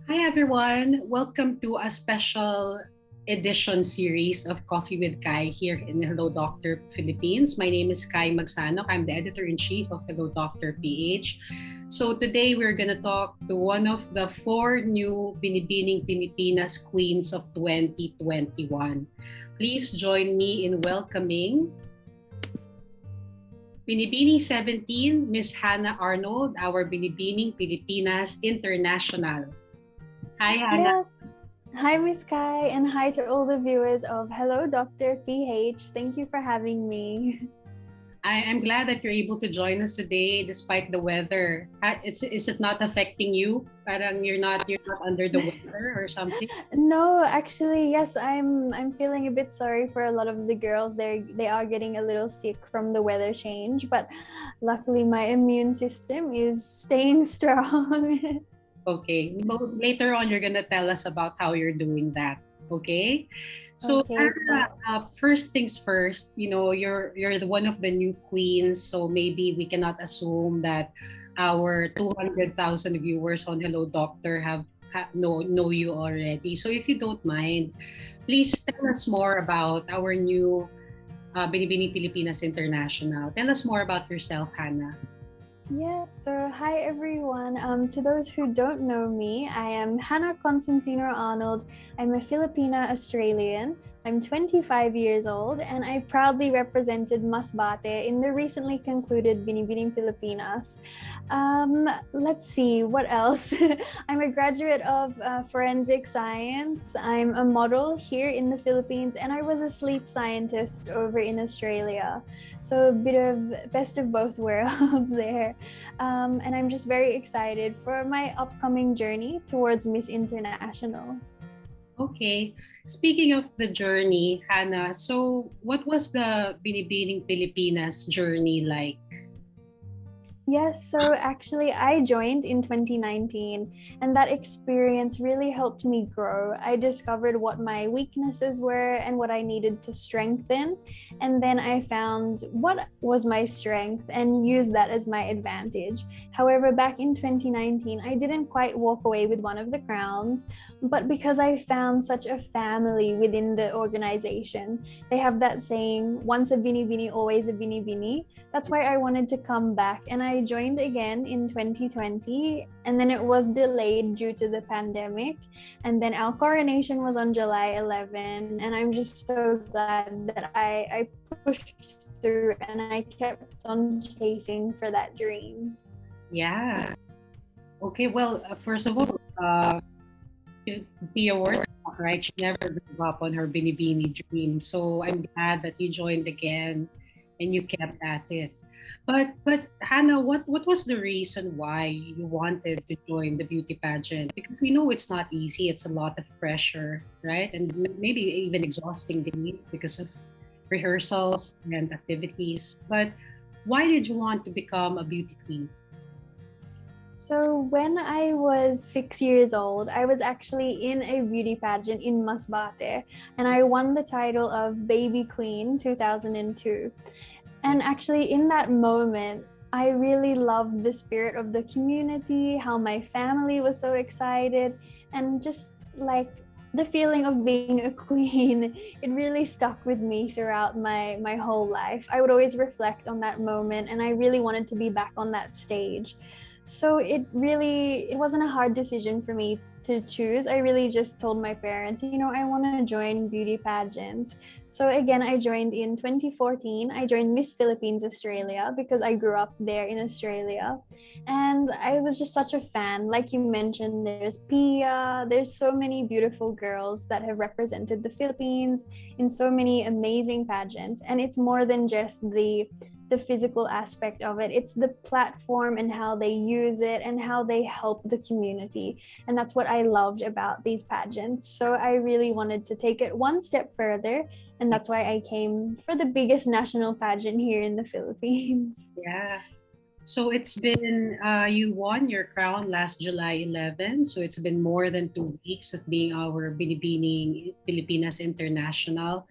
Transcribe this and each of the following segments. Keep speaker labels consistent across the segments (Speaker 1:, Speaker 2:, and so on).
Speaker 1: Hi everyone! Welcome to a special edition series of Coffee with Kai here in Hello Doctor Philippines. My name is Kai Magsanok. I'm the editor-in-chief of Hello Doctor PH. So today we're going to talk to one of the four new Binibining Pilipinas Queens of 2021. Please join me in welcoming Binibining 17, Miss Hannah Arnold, our Binibining Pilipinas International. Hi, Hannah.
Speaker 2: Yes. Hi, Miss Kai, and hi to all the viewers of Hello Dr. PH. Thank you for having me.
Speaker 1: I'm glad that you're able to join us today despite the weather. Is it not affecting you? Parang you're not under the weather or something?
Speaker 2: No, actually, yes, I'm feeling a bit sorry for a lot of the girls. They are getting a little sick from the weather change, but luckily my immune system is staying strong.
Speaker 1: Okay. Well, later on, you're gonna tell us about how you're doing that. Okay. So,
Speaker 2: Okay.
Speaker 1: first things first. You're one of the new queens, so maybe we cannot assume that our 200,000 viewers on Hello Doctor know you already. So, if you don't mind, please tell us more about our new Binibini Pilipinas International. Tell us more about yourself, Hannah.
Speaker 2: Yes, so hi everyone. To those who don't know me, I am Hannah Constantino Arnold. I'm a Filipina Australian. I'm 25 years old and I proudly represented Masbate in the recently concluded Binibining Pilipinas. Let's see, what else? I'm a graduate of forensic science. I'm a model here in the Philippines and I was a sleep scientist over in Australia. So a bit of best of both worlds there. And I'm just very excited for my upcoming journey towards Miss International.
Speaker 1: Okay. Speaking of the journey, Hannah, so what was the Binibining Pilipinas journey like?
Speaker 2: Yes, so actually, I joined in 2019, and that experience really helped me grow. I discovered what my weaknesses were and what I needed to strengthen. And then I found what was my strength and used that as my advantage. However, back in 2019, I didn't quite walk away with one of the crowns, but because I found such a family within the organization, they have that saying, once a Binibini, always a Binibini. That's why I wanted to come back, and I joined again in 2020, and then it was delayed due to the pandemic, and then our coronation was on July 11, and I'm just so glad that I pushed through and I kept on chasing for that dream.
Speaker 1: Yeah. Okay, well, first of all, be aware, right? She never gave up on her Binibini dream. So I'm glad that you joined again and you kept at it. But Hannah, what was the reason why you wanted to join the beauty pageant? Because we know it's not easy. It's a lot of pressure, right? And maybe even exhausting days because of rehearsals and activities. But why did you want to become a beauty queen?
Speaker 2: So when I was 6 years old, I was actually in a beauty pageant in Masbate, and I won the title of Baby Queen 2002. And actually, in that moment, I really loved the spirit of the community, how my family was so excited, and just like the feeling of being a queen, it really stuck with me throughout my whole life. I would always reflect on that moment, and I really wanted to be back on that stage. So it wasn't a hard decision for me to choose. I really just told my parents, I want to join beauty pageants. So again, I joined in 2014. I joined Miss Philippines Australia because I grew up there in Australia. And I was just such a fan. Like you mentioned, there's Pia, there's so many beautiful girls that have represented the Philippines in so many amazing pageants. And it's more than just the physical aspect of it. It's the platform and how they use it and how they help the community. And that's what I loved about these pageants. So I really wanted to take it one step further. And that's why I came for the biggest national pageant here in the Philippines.
Speaker 1: Yeah. So it's been, you won your crown last July 11. So it's been more than 2 weeks of being our Binibining Pilipinas International.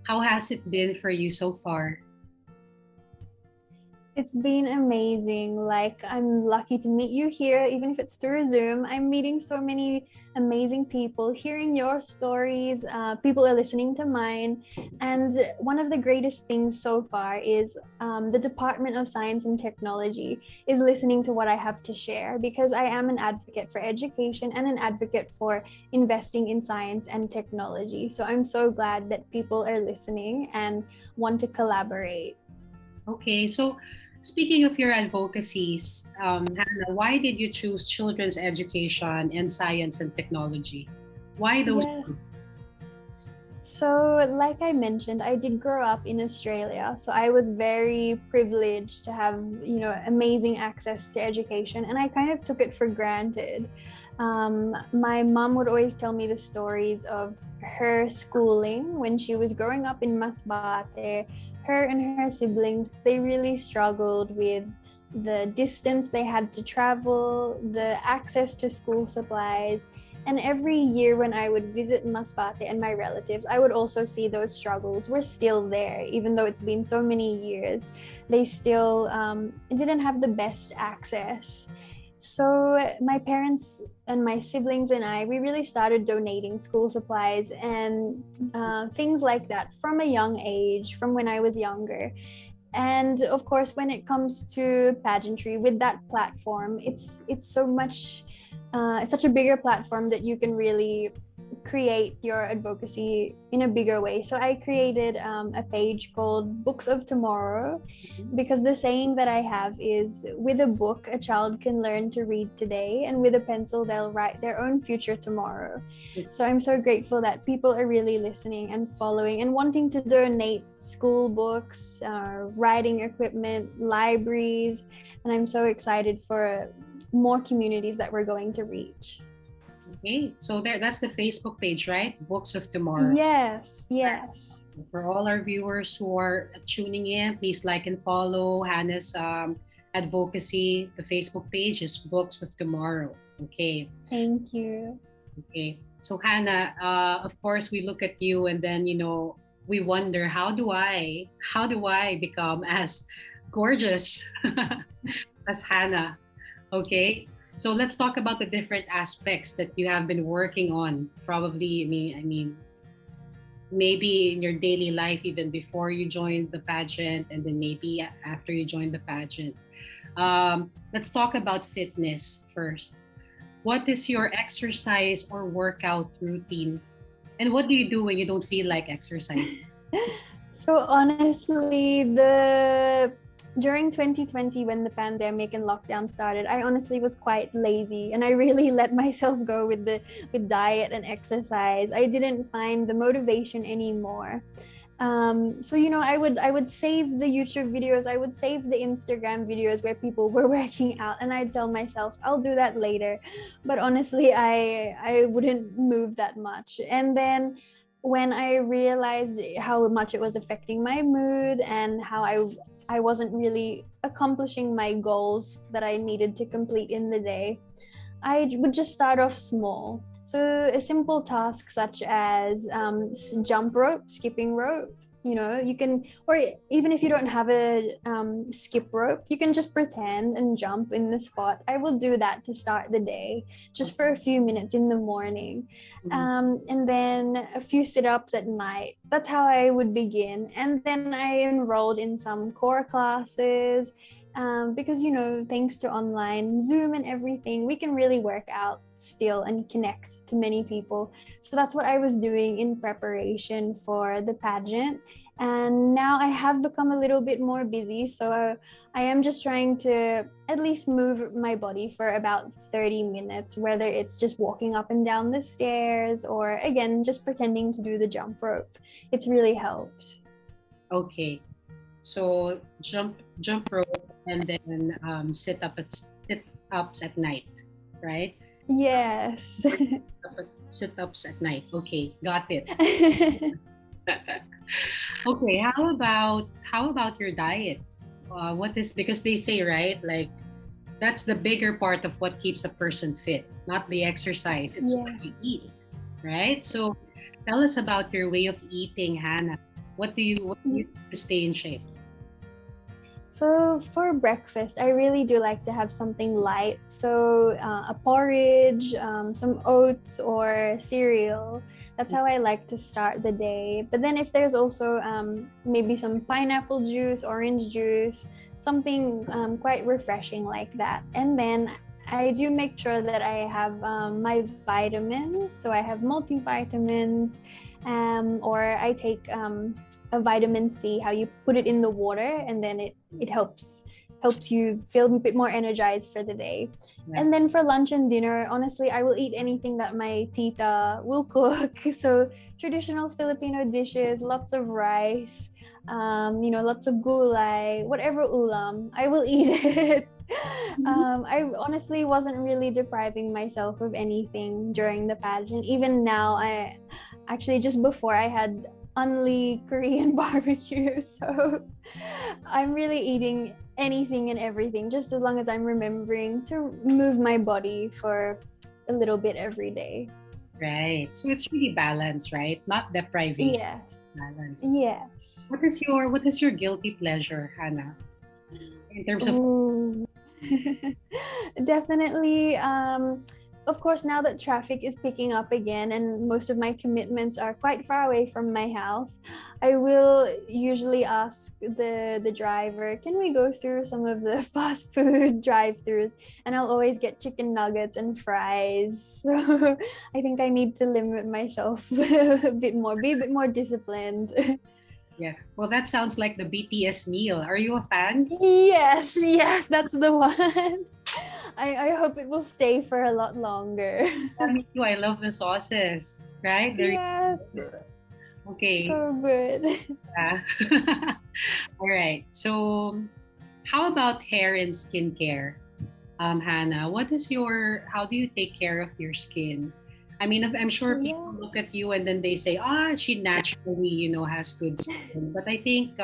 Speaker 1: How has it been for you so far?
Speaker 2: It's been amazing. Like, I'm lucky to meet you here, even if it's through Zoom. I'm meeting so many amazing people, hearing your stories. People are listening to mine. And one of the greatest things so far is the Department of Science and Technology is listening to what I have to share, because I am an advocate for education and an advocate for investing in science and technology. So I'm so glad that people are listening and want to collaborate.
Speaker 1: Okay, so speaking of your advocacies, Hannah, why did you choose children's education and science and technology? Why those
Speaker 2: Yes.
Speaker 1: two?
Speaker 2: So, like I mentioned, I did grow up in Australia. So I was very privileged to have, amazing access to education. And I kind of took it for granted. My mom would always tell me the stories of her schooling when she was growing up in Masbate. Her and her siblings, they really struggled with the distance they had to travel, the access to school supplies. And every year when I would visit Masbate and my relatives, I would also see those struggles were still there, even though it's been so many years. They still didn't have the best access. So my parents and my siblings and I, we really started donating school supplies and things like that from a young age, from when I was younger. And of course, when it comes to pageantry, with that platform, it's so much, it's such a bigger platform that you can really create your advocacy in a bigger way. So I created a page called Books of Tomorrow, because the saying that I have is, with a book, a child can learn to read today, and with a pencil, they'll write their own future tomorrow. So I'm so grateful that people are really listening and following and wanting to donate school books, writing equipment, libraries, and I'm so excited for more communities that we're going to reach.
Speaker 1: Okay, so that's the Facebook page, right? Books of Tomorrow.
Speaker 2: Yes, yes.
Speaker 1: For all our viewers who are tuning in, please like and follow Hannah's advocacy. The Facebook page is Books of Tomorrow. Okay.
Speaker 2: Thank you.
Speaker 1: Okay. So Hannah, of course, we look at you and then we wonder how do I become as gorgeous as Hannah? Okay. So let's talk about the different aspects that you have been working on. Probably, I mean, maybe in your daily life, even before you joined the pageant, and then maybe after you joined the pageant. Let's talk about fitness first. What is your exercise or workout routine? And what do you do when you don't feel like exercising?
Speaker 2: So honestly, the during 2020, when the pandemic and lockdown started, I honestly was quite lazy, and I really let myself go with diet and exercise. I didn't find the motivation anymore. So I would save the YouTube videos, I would save the Instagram videos where people were working out, and I'd tell myself I'll do that later. But honestly, I wouldn't move that much. And then when I realized how much it was affecting my mood, and how I wasn't really accomplishing my goals that I needed to complete in the day, I would just start off small. So a simple task such as jump rope, skipping rope, you can, or even if you don't have a skip rope, you can just pretend and jump in the spot. I will do that to start the day, just for a few minutes in the morning. And then a few sit-ups at night. That's how I would begin. And then I enrolled in some core classes, because thanks to online Zoom and everything, we can really work out still and connect to many people. So that's what I was doing in preparation for the pageant. And now I have become a little bit more busy, so I am just trying to at least move my body for about 30 minutes, whether it's just walking up and down the stairs, or again just pretending to do the jump rope. It's really helped.
Speaker 1: Okay. So jump rope, and then sit ups at night, right?
Speaker 2: Yes.
Speaker 1: Sit ups at night. Okay, got it. Okay, how about your diet? What is, because they say, right, like that's the bigger part of what keeps a person fit, not the exercise. It's what you eat, right? So tell us about your way of eating, Hannah. What do you do to stay in shape?
Speaker 2: So for breakfast, I really do like to have something light. So a porridge, some oats or cereal. That's how I like to start the day. But then if there's also maybe some pineapple juice, orange juice, something quite refreshing like that. And then I do make sure that I have my vitamins. So I have multivitamins, or I take a vitamin C, how you put it in the water and then it helps you feel a bit more energized for the day.
Speaker 1: Yeah.
Speaker 2: And then for lunch and dinner, honestly, I will eat anything that my tita will cook. So traditional Filipino dishes, lots of rice, lots of gulay, whatever ulam, I will eat it. I honestly wasn't really depriving myself of anything during the pageant. Even now, I actually just before I had only Korean barbecue, so I'm really eating anything and everything just as long as I'm remembering to move my body for a little bit every day.
Speaker 1: Right. So it's really balance, right? Not deprivation.
Speaker 2: Yes.
Speaker 1: Balance.
Speaker 2: Yes.
Speaker 1: What is your guilty pleasure, Hannah? In terms of
Speaker 2: Ooh. Definitely. Of course, now that traffic is picking up again and most of my commitments are quite far away from my house, I will usually ask the driver, can we go through some of the fast food drive-throughs? And I'll always get chicken nuggets and fries. So I think I need to limit myself a bit more, be a bit more disciplined.
Speaker 1: yeah. Well, that sounds like the BTS meal. Are you a fan?
Speaker 2: Yes, that's the one. I hope it will stay for a lot longer.
Speaker 1: Yeah, me too. I love the sauces. Right? They're
Speaker 2: Yes,
Speaker 1: okay.
Speaker 2: so good.
Speaker 1: Yeah. All right. So, how about hair and skincare, Hannah? How do you take care of your skin? I mean, I'm sure people
Speaker 2: Yeah.
Speaker 1: look at you and then they say, "Ah, she naturally, has good skin." But I think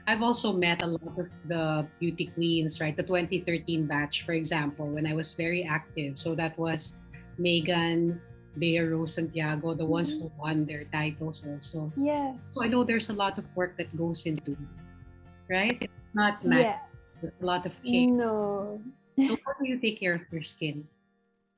Speaker 1: I've also met a lot of the beauty queens, right? The 2013 batch, for example, when I was very active. So that was Megan, Bea Rose Santiago, the ones
Speaker 2: Mhm.
Speaker 1: who won their titles also.
Speaker 2: Yes.
Speaker 1: So I know there's a lot of work that goes into, right? It's not magic.
Speaker 2: Yes.
Speaker 1: There's a lot of care.
Speaker 2: No.
Speaker 1: So how do you take care of your skin?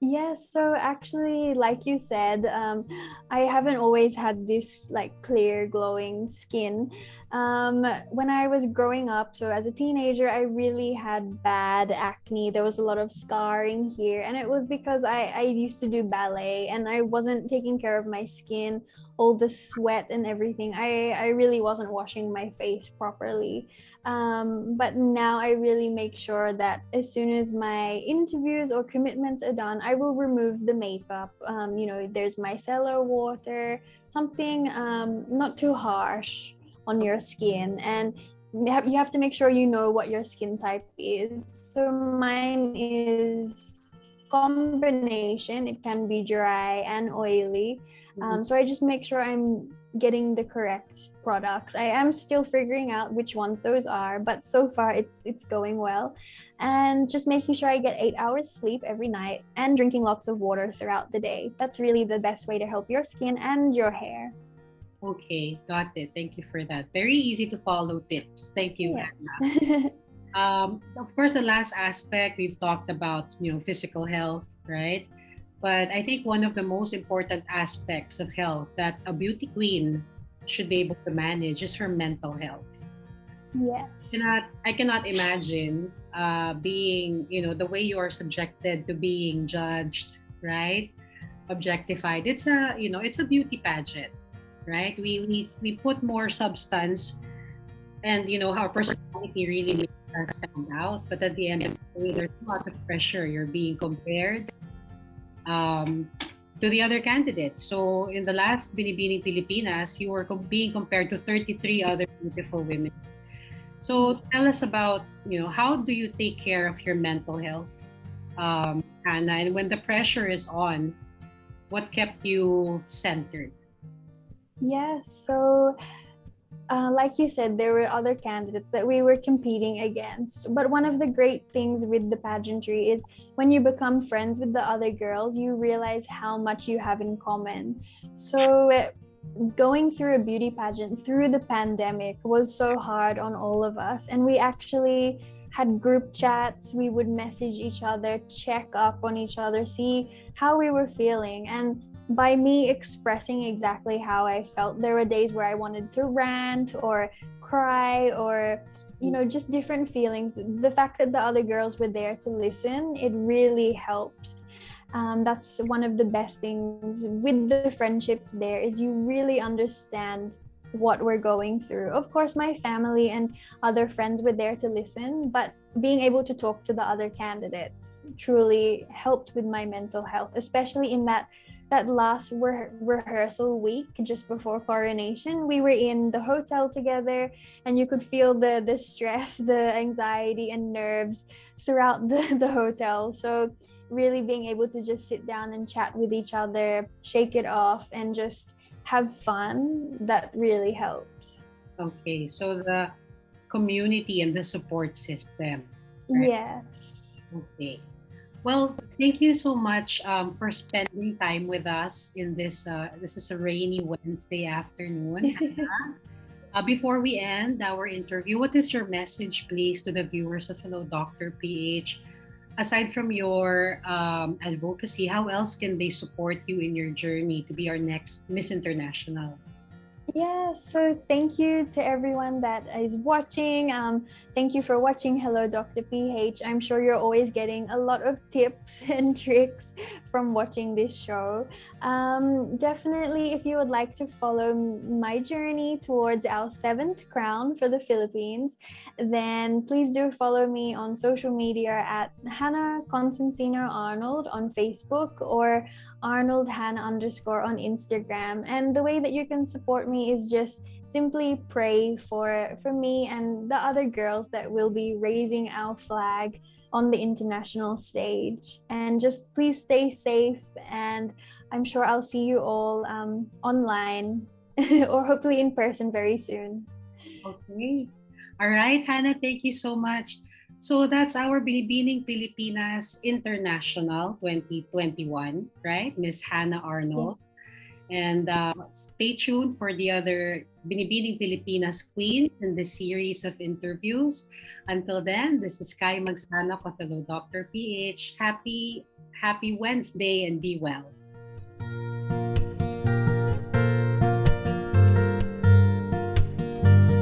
Speaker 2: Yes, so actually, like you said, I haven't always had this like clear, glowing skin. When I was growing up, so as a teenager, I really had bad acne. There was a lot of scarring here, and it was because I used to do ballet and I wasn't taking care of my skin, all the sweat and everything. I really wasn't washing my face properly. But now I really make sure that as soon as my interviews or commitments are done, I will remove the makeup. There's micellar water, something not too harsh on your skin. And you have to make sure you know what your skin type is. So mine is combination. It can be dry and oily. So I just make sure I'm getting the correct products. I am still figuring out which ones those are, but so far it's going well. And just making sure I get 8 hours sleep every night and drinking lots of water throughout the day. That's really the best way to help your skin and your hair.
Speaker 1: Okay, got it. Thank you for that. Very easy to follow tips. Thank you, Hannah.
Speaker 2: Yes.
Speaker 1: Of course, the last aspect we've talked about, physical health, right? But I think one of the most important aspects of health that a beauty queen should be able to manage is her mental health.
Speaker 2: Yes.
Speaker 1: I cannot imagine being, the way you are subjected to being judged, right? Objectified. It's a beauty pageant, right? We put more substance and our personality really makes us stand out. But at the end of the day, there's a lot of pressure. You're being compared to the other candidates. So in the last Binibining Pilipinas, you were being compared to 33 other beautiful women. So tell us about, how do you take care of your mental health, Hannah? And when the pressure is on, what kept you centered?
Speaker 2: Yes. So like you said, there were other candidates that we were competing against. But one of the great things with the pageantry is when you become friends with the other girls, you realize how much you have in common. So going through a beauty pageant through the pandemic was so hard on all of us. And we actually had group chats. We would message each other, check up on each other, see how we were feeling. And by me expressing exactly how I felt, there were days where I wanted to rant or cry or just different feelings. The fact that the other girls were there to listen, it really helped. That's one of the best things with the friendships there, is you really understand what we're going through. Of course, my family and other friends were there to listen, but being able to talk to the other candidates truly helped with my mental health, especially in that last rehearsal week just before coronation. We were in the hotel together, and you could feel the stress, the anxiety and nerves throughout the hotel. So really being able to just sit down and chat with each other, shake it off, and just have fun, that really helps.
Speaker 1: Okay, so the community and the support system, right?
Speaker 2: Yes.
Speaker 1: Okay. Well, thank you so much for spending time with us in this. This is a rainy Wednesday afternoon. Before we end our interview, what is your message, please, to the viewers of Hello Dr. PH? Aside from your advocacy, how else can they support you in your journey to be our next Miss International?
Speaker 2: Yeah, so thank you to everyone that is watching. Thank you for watching Hello Dr. PH. I'm sure you're always getting a lot of tips and tricks from watching this show. Definitely, if you would like to follow my journey towards our seventh crown for the Philippines, then please do follow me on social media at Hannah Constantino Arnold on Facebook, or Arnold Hannah underscore on Instagram. And the way that you can support me is just simply pray for me and the other girls that will be raising our flag on the international stage. And just please stay safe, and I'm sure I'll see you all online or hopefully in person very soon.
Speaker 1: Okay. All right, Hannah, thank you so much. So that's our Binibining Pilipinas International 2021, right? Miss Hannah Arnold. And stay tuned for the other Binibining Pilipinas Queens in this series of interviews. Until then, this is Kai Magsana, Hello Dr. PH. Happy Wednesday and be well.